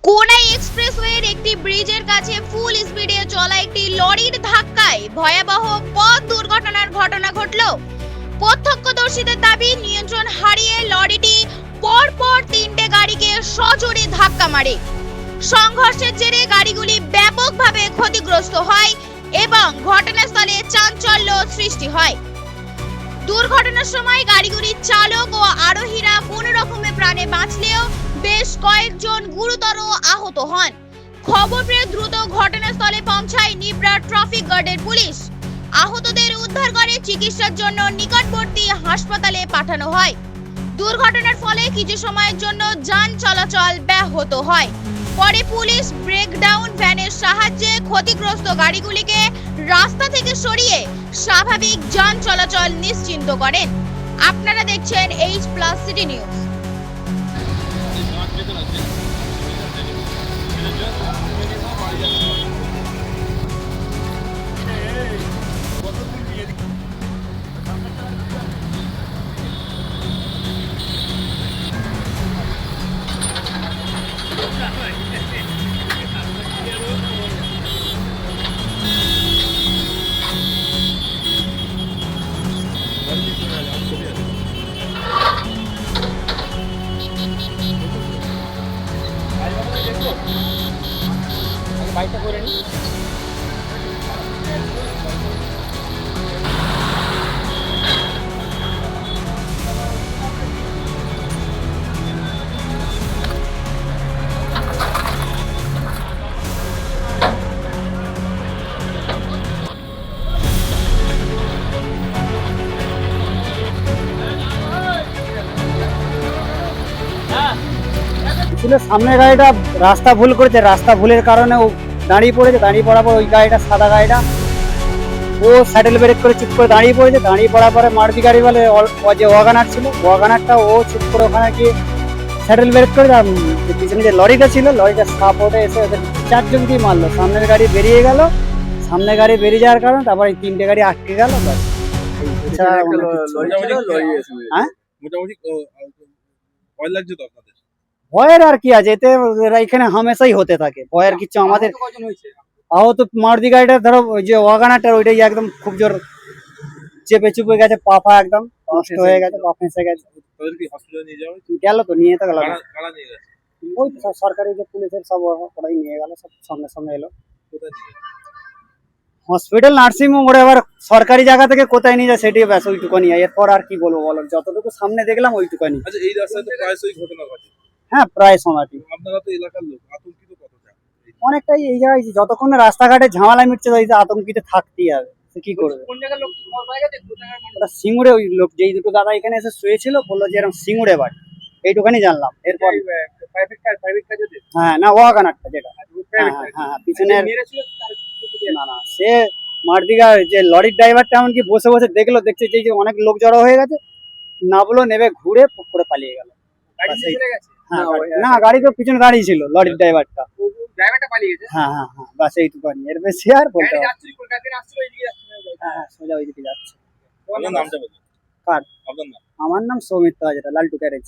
কোনাই এক্সপ্রেসওয়ের একটি ব্রিজের কাছে ফুল স্পিডে চলা একটি লরির ধাক্কায় ভয়াবহ পথ দুর্ঘটনার ঘটনা ঘটল। প্রত্যক্ষদর্শীদের দাবি, নিয়ন্ত্রণ হারিয়ে লরিটি পরপর তিনটে গাড়িকে সজোরে ধাক্কা মারে। সংঘর্ষের জেরে গাড়িগুলি ব্যাপকভাবে ক্ষতিগ্রস্ত হয় এবং ঘটনাস্থলে চাঞ্চল্য সৃষ্টি হয়। দুর্ঘটনার সময় গাড়িগুলির চালক ও আরোহীরা কোনো রকমে প্রাণে বাঁচলেও বেশ কয়েকজন গুরুতর আহত হন। খবর পেয়ে দ্রুত ঘটনাস্থলে পৌঁছায় নিবরা ট্রাফিক গার্ডের পুলিশ। আহতদের উদ্ধার করে চিকিৎসার জন্য নিকটবর্তী হাসপাতালে পাঠানো হয়। দুর্ঘটনার ফলে কিছু সময়ের জন্য যান চলাচল ব্যাহত হয়। পরে পুলিশ ব্রেকডাউন ভ্যানের সাহায্যে ক্ষতিগ্রস্ত গাড়িগুলিকে রাস্তা থেকে সরিয়ে স্বাভাবিক যান চলাচল নিশ্চিন্ত করেন। আপনারা দেখছেন H+ সিটি নিউজ। বাইকটা করে নি। ছিল সামনের গাড়িটা রাস্তা ভুল করেছে, রাস্তা ভুলের কারণে ও দাঁড়িয়ে পড়েছে। দাঁড়িয়ে পড়ার পর ওই গাড়িটা, সাদা গাড়িটা, ও স্যাডেল ব্রেক করে চুপ করে দাঁড়িয়ে পড়েছে। দাঁড়িয়ে পড়ার পরে মারুতি গাড়ি বলে যে ওয়াগানার ছিল, ওয়াগানারটা ও চুপ করে ওখানে গিয়ে স্যাডেল ব্রেক করে পিছনে যে লরিটা ছিল, লরিটা সাপোর্টে এসে ওদের চারজন দিয়ে মারলো। সামনের গাড়ি বেরিয়ে গেল, সামনে গাড়ি বেরিয়ে যাওয়ার কারণে তারপর এই তিনটে গাড়ি আটকে গেল। হ্যাঁ, মোটামুটি ভয় লাগছে তো আপনাদের? ভয়ের আর কি আছে, এতে এখানে হামেশাই হতে থাকে, ভয়ের কিছু আমাদের। আহত মারুতি গাড়িটা ধরো ওই যে ওয়াগানারটা, ওইটাই একদম খুব জোর চেপে চুপে গেছে, পা একদম নষ্ট হয়ে গেছে, পা ফেঁসে গেছে। তাদের কি হসপিটালে নিয়ে যাওয়া হয়েছে? গেল তো, নিয়ে তো গেল। কারা নিয়ে গেছে? ওই তো সরকারি যে পুলিশের সব ওরাই নিয়ে গেল, সব সঙ্গে সঙ্গে এলো। কোথায় নিয়ে গেছে? হসপিটাল, নার্সিং হোম, ওরা এবার সরকারি জায়গা থেকে কোথায় নিয়ে যায় সেটি ব্যাস ওইটুকুনি। এরপর আর কি বলবো বলো, যতটুকু সামনে দেখলাম ওইটুকুনি। আচ্ছা, এই রাস্তায় তো প্রায়শই ঘটনা ঘটে। হ্যাঁ, প্রায় সময়টি। আপনারা তো এলাকার লোক, আতঙ্কিত কতটা? অনেকটাই এই জায়গায় যতক্ষণ না রাস্তাঘাটে ঝামেলা মিটছে ওই যে আতঙ্কিত থাকতেই হবে, সে কি করবে। কোন জায়গার লোক পাওয়া গেছে? ওটা সিঙ্গুরে, ওই লোক যেই দুটো দাদা এখানে এসে শুয়েছিল বললো যে এরকম সিঙ্গুরে বাড়ি, এইটুখানি জানলাম। এরপর প্রাইভেট কার যেতে? হ্যাঁ, না ওয়াগানারটা যেটা, হ্যাঁ পিছনের, না সে মারুতি গাড়ি যে লরির ড্রাইভারটা এমনকি বসে বসে দেখছে যে অনেক লোক জড়ো হয়ে গেছে, নামলো, নেমে ঘুরে পুক করে পালিয়ে গেল। হ্যাঁ, না গাড়ি তো পিছনে দাঁড়িয়ে ছিল, লরির ড্রাইভারটা পালিয়ে গেছে। হ্যাঁ হ্যাঁ হ্যাঁ, বাস এইটুকুনি, এর বেশি আর বলতে হবে। হ্যাঁ, সোজা ওইদিকে যাচ্ছে। আপনার নামটা বলুন। কার? আপনার নাম? আমার নাম সৌমিত্র হাজরা, লালটু গ্যারেজ।